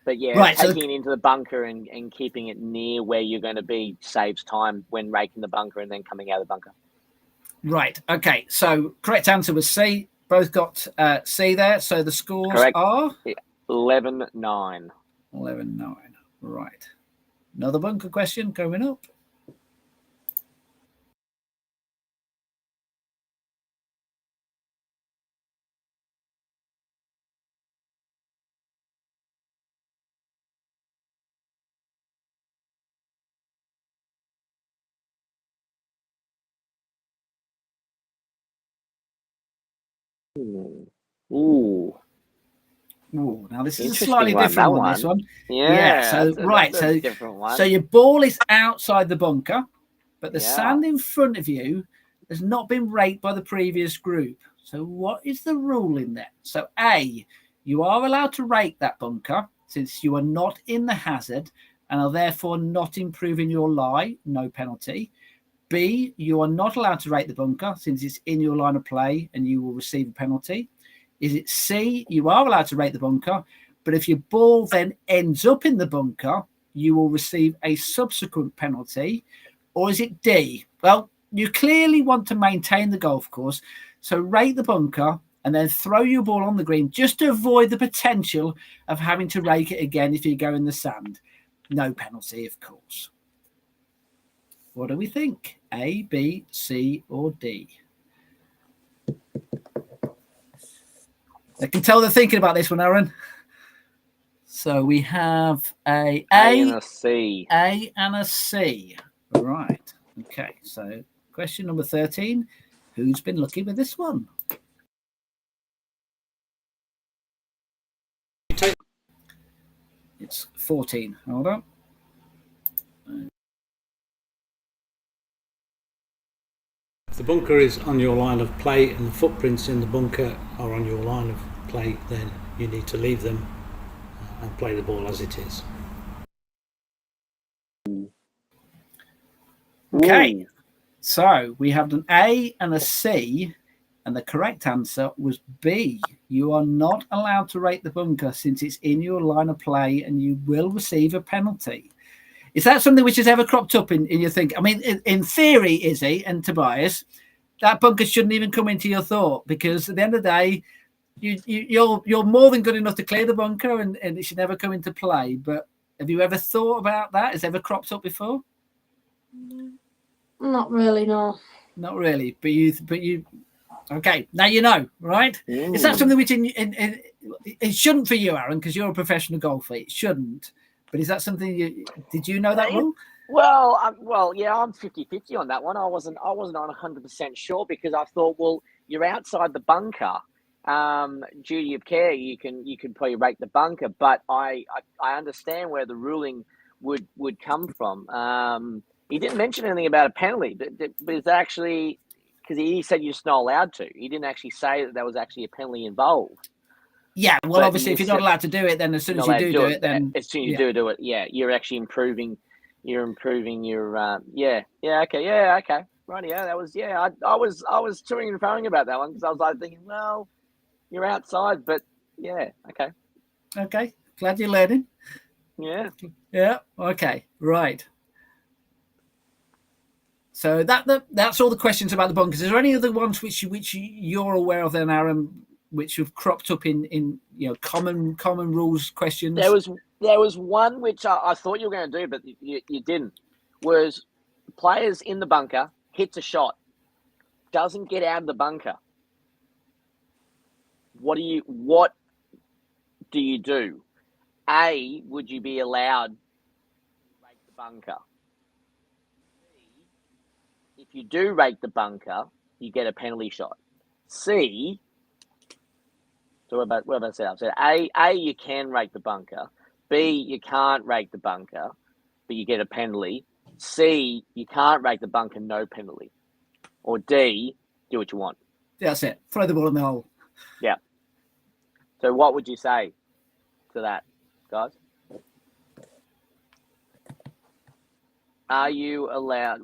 But yeah, right, taking it into the bunker and keeping it near where you're going to be saves time when raking the bunker and then coming out of the bunker. Right. Okay. So correct answer was C. Both got C there. So the scores are 11-9. 11-9. Right. Another bunker question coming up. Ooh. Now this is a slightly different one. This one. Yeah. So so your ball is outside the bunker, but the sand in front of you has not been raked by the previous group. So what is the rule in there? So A, you are allowed to rake that bunker since you are not in the hazard and are therefore not improving your lie, no penalty. B, you are not allowed to rake the bunker since it's in your line of play and you will receive a penalty. Is it C, you are allowed to rake the bunker, but if your ball then ends up in the bunker, you will receive a subsequent penalty? Or is it D? Well, you clearly want to maintain the golf course, so rake the bunker and then throw your ball on the green just to avoid the potential of having to rake it again if you go in the sand. No penalty, of course. What do we think? A, B, C, or D? I can tell they're thinking about this one, Aaron. So we have a and a C. A and a C. Right. Okay. So question number 13. Who's been lucky with this one? It's 14. Hold on. If the bunker is on your line of play and the footprints in the bunker are on your line of play, then you need to leave them and play the ball as it is. Okay. So we have an A and a C, and the correct answer was B. You are not allowed to rake the bunker since it's in your line of play and you will receive a penalty. Is that something which has ever cropped up in your thinking? I mean, in theory, Izzy and Tobias, that bunker shouldn't even come into your thought, because at the end of the day, you're more than good enough to clear the bunker, and it should never come into play. But have you ever thought about that? Has it ever cropped up before? Not really, no. Not really, but you. Okay, now you know, right? Is that something which it shouldn't for you, Aaron, because you're a professional golfer? It shouldn't. But is that something did you know that rule? Well, yeah, I'm 50-50 on that one. I wasn't on 100% sure, because I thought, well, you're outside the bunker. Due to your care, you can probably rake the bunker, but I understand where the ruling would come from. He didn't mention anything about a penalty, but it's actually, because he said you're just not allowed to. He didn't actually say that there was actually a penalty involved. Yeah, well, But obviously, if you're not allowed to do it, then as soon as you do it, then as soon as you do it, yeah, you're actually improving. You're improving your okay, right, yeah, that was I was toing and froing about that one, because I was like thinking, well, you're outside, but yeah, okay. Glad you're learning. Yeah, okay, right. So that's all the questions about the bunkers. Is there any other ones which you're aware of then, Aaron, which have cropped up in common rules questions? There was one which I thought you were going to do, but you didn't. Was players in the bunker hits a shot, doesn't get out of the bunker. What do you do? A, would you be allowed to rake the bunker? B, if you do rake the bunker, you get a penalty shot. C, so what about I said? So A, you can rake the bunker. B, you can't rake the bunker, but you get a penalty. C, you can't rake the bunker, no penalty. Or D, do what you want. That's it. Throw the ball in the hole. Yeah. So what would you say to that, guys? Are you allowed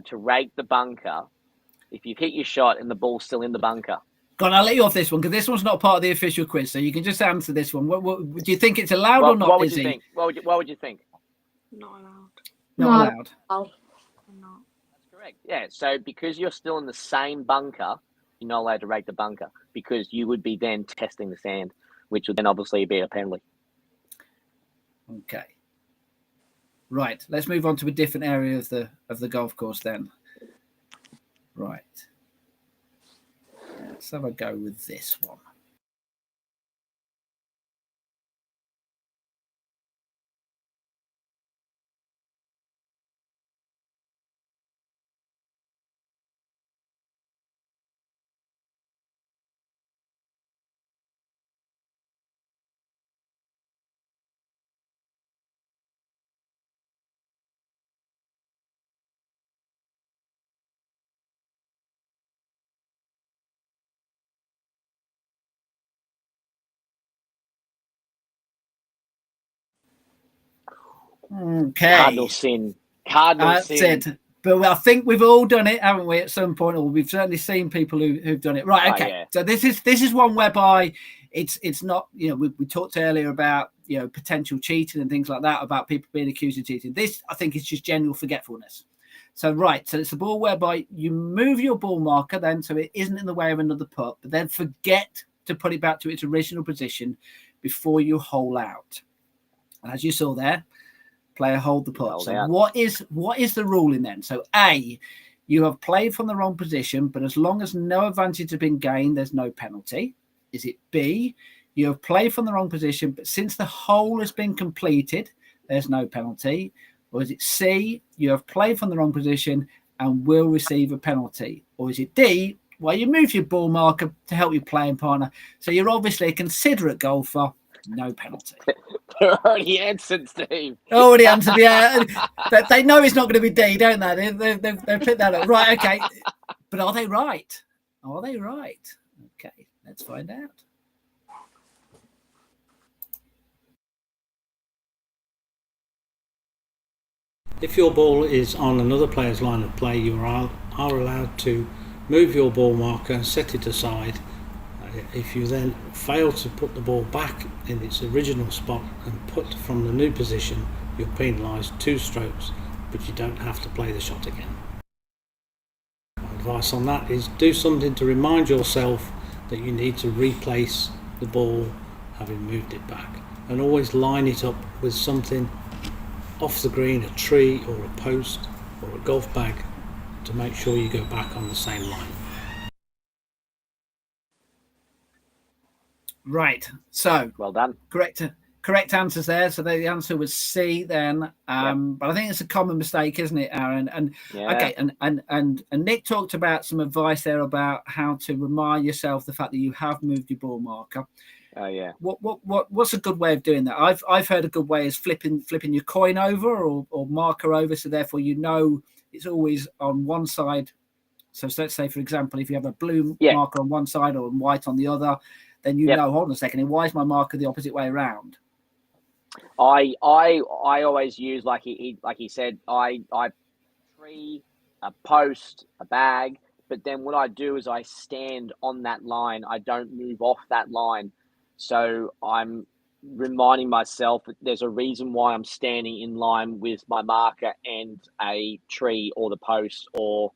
to rake the bunker if you've hit your shot and the ball's still in the bunker? Go on, I'll let you off this one, because this one's not part of the official quiz, so you can just answer this one. What do you think it's allowed or not? What would you think? What would you think? Not allowed. Not allowed. No. That's correct. Yeah. So because you're still in the same bunker, you're not allowed to rake the bunker, because you would be then testing the sand, which would then obviously be a penalty. Okay. Right. Let's move on to a different area of the golf course then. Right. Let's have a go with this one. Okay. Cardinal sin. Cardinal sin. That's it. But I think we've all done it, haven't we, at some point? Or we've certainly seen people who've done it. Right. Okay. Yeah. So this is one whereby it's not, we talked earlier about, potential cheating and things like that, about people being accused of cheating. This, I think, is just general forgetfulness. So it's a ball whereby you move your ball marker then so it isn't in the way of another putt, but then forget to put it back to its original position before you hole out. And as you saw there, player hold the putt. So what is the ruling then? So A, you have played from the wrong position, but as long as no advantage has been gained, there's no penalty. Is it B, you have played from the wrong position, but since the hole has been completed, there's no penalty? Or is it C, you have played from the wrong position and will receive a penalty? Or is it D, well, you move your ball marker to help your playing partner, so you're obviously a considerate golfer, no penalty? They're already answered, Steve. Already answered, yeah. They know it's not going to be D, don't they? They've picked that up. Right, okay. But are they right? Are they right? Okay, let's find out. If your ball is on another player's line of play, you are allowed to move your ball marker, set it aside. If you then fail to put the ball back in its original spot and put from the new position, you're penalised 2 strokes, but you don't have to play the shot again. My advice on that is do something to remind yourself that you need to replace the ball having moved it back, and always line it up with something off the green, a tree or a post or a golf bag, to make sure you go back on the same line. Right, so well done. Correct answers there. So the answer was C then. But I think it's a common mistake, isn't it, Aaron? And okay, and Nick talked about some advice there about how to remind yourself the fact that you have moved your ball marker. Oh yeah. What's a good way of doing that? I've heard a good way is flipping your coin over or marker over, so therefore it's always on one side. So let's say, for example, if you have a blue marker on one side or white on the other, then know, hold on a second, why is my marker the opposite way around? I always use, like he said, I tree, a post, a bag, but then what I do is I stand on that line. I don't move off that line. So I'm reminding myself that there's a reason why I'm standing in line with my marker and a tree or the post or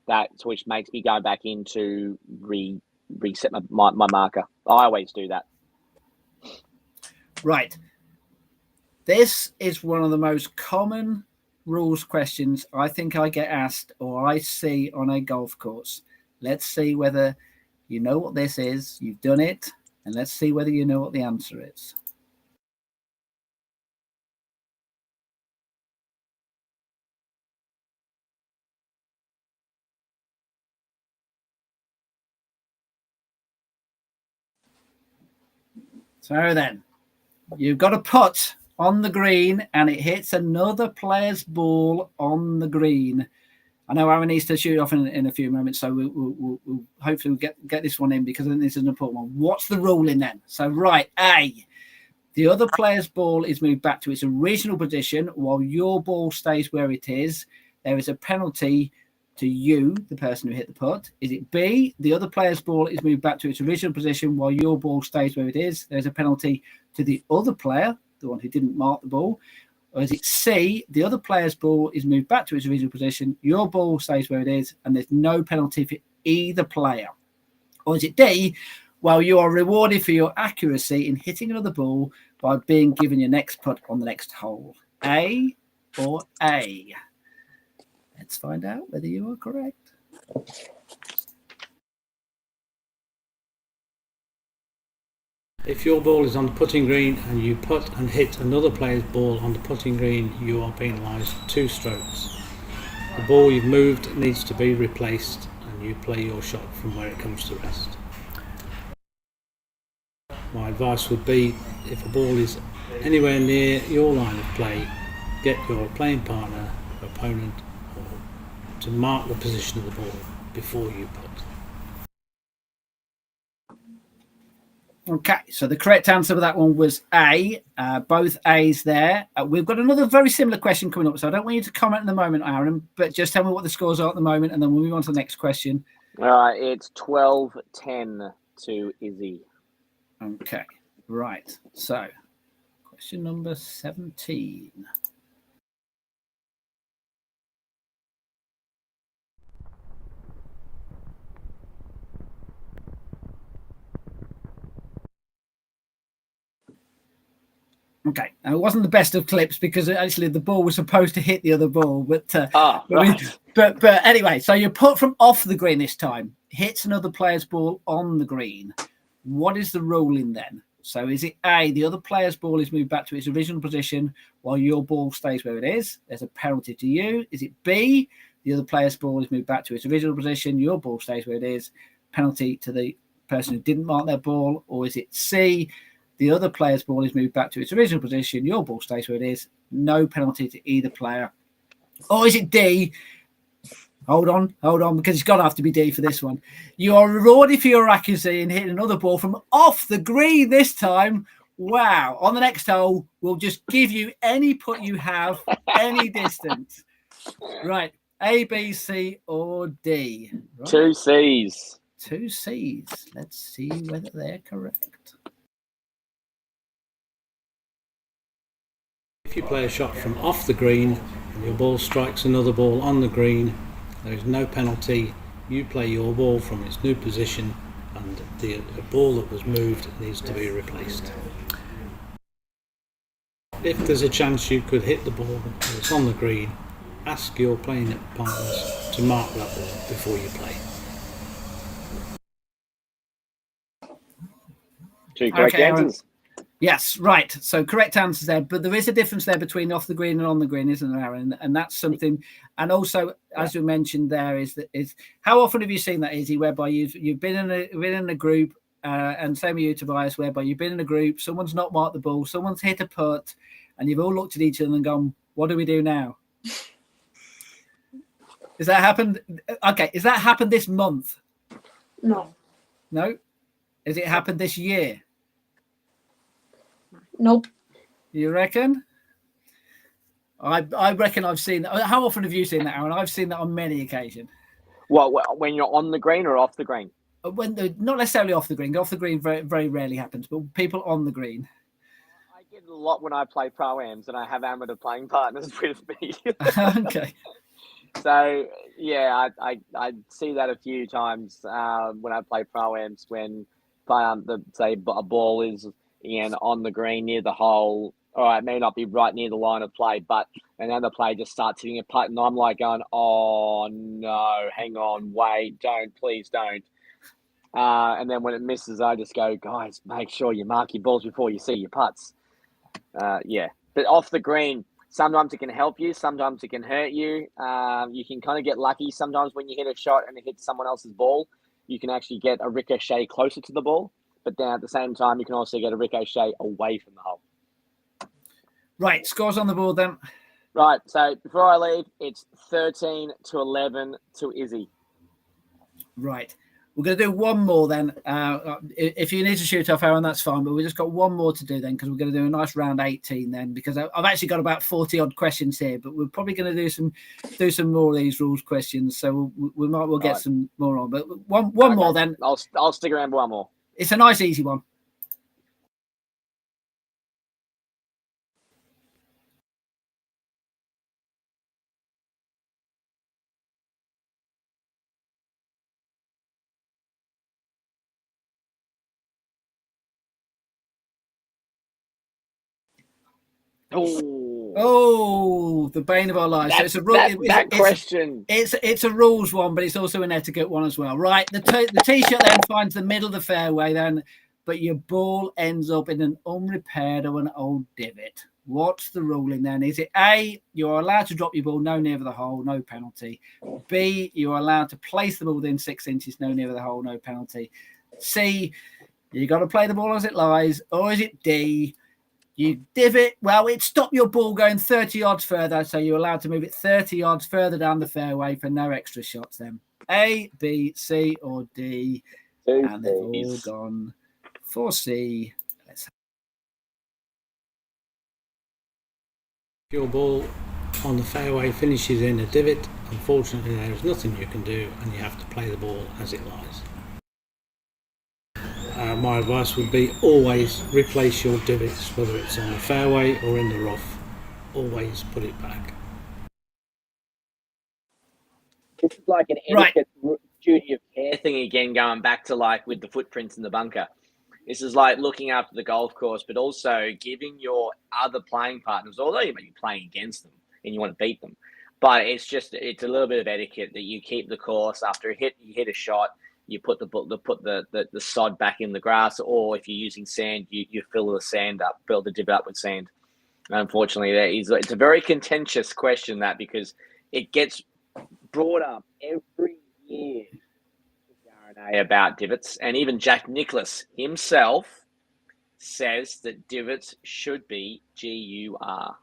that, which makes me go back in to reset my marker. I always do that. Right. This is one of the most common rules questions I think I get asked or I see on a golf course. Let's see whether you know what this is, you've done it, and let's see whether you know what the answer is. So then, you've got a putt on the green and it hits another player's ball on the green. I know Aaron needs to shoot off in a few moments, so we'll hopefully get this one in, because I think this is an important one. What's the ruling then? So, right, A, the other player's ball is moved back to its original position while your ball stays where it is. There is a penalty to you, the person who hit the putt. Is it B, the other player's ball is moved back to its original position while your ball stays where it is? There's a penalty to the other player, the one who didn't mark the ball. Or is it C, the other player's ball is moved back to its original position, your ball stays where it is, and there's no penalty for either player? Or is it D, well, you are rewarded for your accuracy in hitting another ball by being given your next putt on the next hole? A or A? Let's find out whether you are correct. If your ball is on the putting green and you putt and hit another player's ball on the putting green, you are penalised 2 strokes. The ball you've moved needs to be replaced and you play your shot from where it comes to rest. My advice would be, if a ball is anywhere near your line of play, get your playing partner, opponent, to mark the position of the ball before you putt. Okay, so the correct answer for that one was A. Both A's there. We've got another very similar question coming up, so I don't want you to comment in the moment, Aaron, but just tell me what the scores are at the moment, and then we'll move on to the next question. It's 12-10 to Izzy. Okay, right. So, question number 17. Okay, now it wasn't the best of clips because actually the ball was supposed to hit the other ball, but Right. but anyway, so you put from off the green this time, hits another player's ball on the green. What is the ruling then? So is it A, the other player's ball is moved back to its original position while your ball stays where it is? There's a penalty to you. Is it B, the other player's ball is moved back to its original position, your ball stays where it is, penalty to the person who didn't mark their ball? Or is it C, the other player's ball is moved back to its original position, your ball stays where it is, no penalty to either player? Or is it D? Hold on, because it's got to have to be D for this one. You are rewarded for your accuracy in hitting another ball from off the green this time. Wow. On the next hole, we'll just give you any putt you have, any distance. Right. A, B, C, or D. Right. 2 C's. 2 C's. Let's see whether they're correct. If you play a shot from off the green and your ball strikes another ball on the green, there is no penalty. You play your ball from its new position and the ball that was moved needs to be replaced. If there's a chance you could hit the ball that's on the green, ask your playing partners to mark that ball before you play. 2 correct answers. Yes, right. So correct answers there, but there is a difference there between off the green and on the green, isn't there, Aaron? And that's something. And also, as we mentioned, there is how often have you seen that, Izzy, whereby you've been in a group, and same with you, Tobias, whereby you've been in a group, someone's not marked the ball, someone's hit a putt, and you've all looked at each other and gone, "What do we do now?" Has that happened? Okay, has that happened this month? No. No. Has it happened this year? Nope. You reckon? I reckon I've seen that. How often have you seen that, Aaron? I've seen that on many occasions. Well, when you're on the green or off the green? Not necessarily off the green. Off the green very, very rarely happens, but people on the green. I get it a lot when I play pro-ams and I have amateur playing partners with me. Okay. So, yeah, I see that a few times when I play pro-ams when, say, a ball is on the green near the hole. All right, it may not be right near the line of play, but another player just starts hitting a putt, and I'm like going, "Oh no, hang on, wait, please don't." And then when it misses, I just go, "Guys, make sure you mark your balls before you see your putts." Yeah, but off the green, sometimes it can help you, sometimes it can hurt you. You can kind of get lucky. Sometimes when you hit a shot and it hits someone else's ball, you can actually get a ricochet closer to the ball. But then at the same time, you can also get a ricochet away from the hole. Right, scores on the board then. Right, so before I leave, it's 13-11 to Izzy. Right. We're going to do one more then. If you need to shoot off, Aaron, that's fine. But we've just got one more to do then, because we're going to do a nice round 18 then, because I've actually got about 40 odd questions here, but we're probably going to do some more of these rules questions. So we'll get some more on. But one more then. I'll stick around for one more. It's a nice easy one. Oh, the bane of our lives. So it's a rule. Question. It's a rules one, but it's also an etiquette one as well. Right. The tee-shot then finds the middle of the fairway then, but your ball ends up in an unrepaired or an old divot. What's the ruling then? Is it A, you're allowed to drop your ball no nearer the hole, no penalty? B, you're allowed to place the ball within 6 inches, no nearer the hole, no penalty? C, you got to play the ball as it lies? Or is it D, you divot? Well, it stopped your ball going 30 yards further, so you're allowed to move it 30 yards further down the fairway for no extra shots then. A, B, C, or D? And they've all gone 4C. If your ball on the fairway finishes in a divot, unfortunately there is nothing you can do and you have to play the ball as it lies. My advice would be always replace your divots, whether it's on the fairway or in the rough. Always put it back. It's like an Right. etiquette duty of care thing again, going back to like with the footprints in the bunker. This is like looking after the golf course, but also giving your other playing partners, although you may be playing against them and you want to beat them, but it's a little bit of etiquette that you keep the course after you hit a shot. You put the sod back in the grass, or if you're using sand, you fill the sand up, fill the divot up with sand. And unfortunately, it's a very contentious question, that, because it gets brought up every year with R&A about divots, and even Jack Nicklaus himself says that divots should be GUR.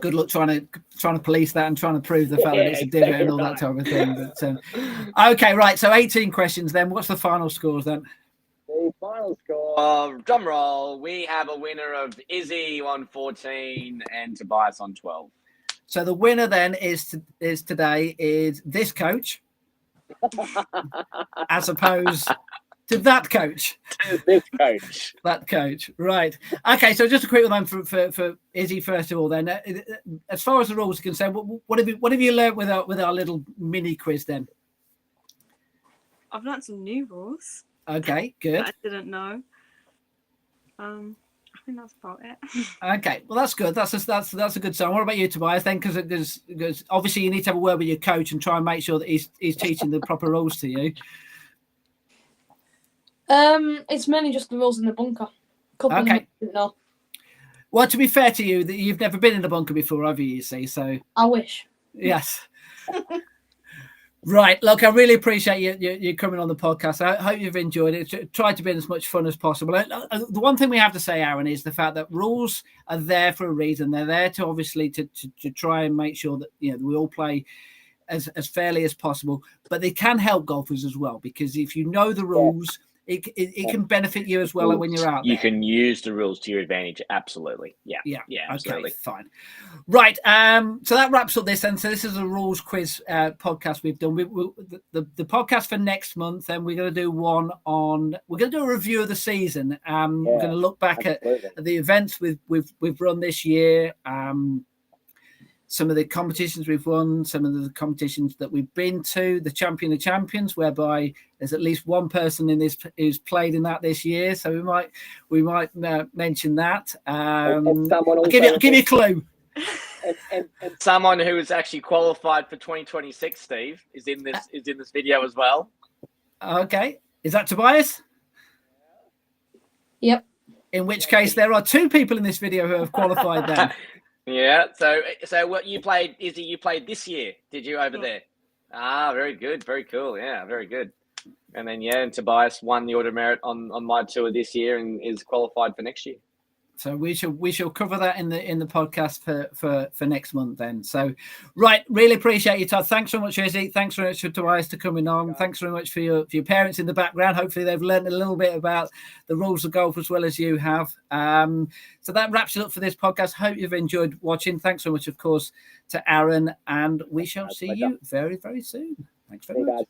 Good luck trying to police that and trying to prove the fact that it's a divot and all that type of thing. But okay, right. So 18 questions then. What's the final scores then? The final score, drum roll, we have a winner of Izzy on 14 and Tobias on 12. So the winner then is today is this coach, as opposed to that coach. This coach. That coach, right? Okay, so just a quick one for Izzy first of all. Then, as far as the rules are concerned, what have you learned with our little mini quiz then? I've learnt some new rules Okay, good. that I didn't know. I think that's about it. Okay, well that's good. That's a good sign. What about you, Tobias? Then, because obviously you need to have a word with your coach and try and make sure that he's teaching the proper rules to you. It's mainly just the rules in the bunker. Couple Okay. of them I didn't know. Well, to be fair to you, that you've never been in a bunker before, have you? You see, so I wish. yes. Right. Look, I really appreciate you coming on the podcast. I hope you've enjoyed it. Try to be as much fun as possible. The one thing we have to say, Aaron, is the fact that rules are there for a reason. They're there to obviously to try and make sure that we all play as fairly as possible. But they can help golfers as well, because if you know the rules, it can benefit you as well when you're out there. You can use the rules to your advantage. Absolutely. Yeah, absolutely. Okay, fine. Right. So that wraps up this. And so this is a rules quiz podcast we've done. The podcast for next month, and we're going to do we're going to do a review of the season. We're going to look back at the events we've run this year. Some of the competitions we've won, some of the competitions that we've been to, the Champion of Champions, whereby there's at least one person in this who's played in that this year. So we might mention that. I'll give you a clue. And someone who is actually qualified for 2026, Steve, is in this video as well. Okay, is that Tobias? Yep. In which case, there are two people in this video who have qualified then. Yeah. So what you played, Izzy? You played this year, did you, over there? Ah, very good, very cool. Yeah, very good. And then and Tobias won the Order of Merit on my tour this year and is qualified for next year. So we shall cover that in the podcast for next month then. So, right, really appreciate your time. Thanks so much, Izzy. Thanks very much for Tobias to coming on. Thanks very much for your parents in the background. Hopefully they've learned a little bit about the rules of golf as well as you have. So that wraps it up for this podcast. Hope you've enjoyed watching. Thanks so much, of course, to Aaron, and we shall see you very, very soon. Thanks very much.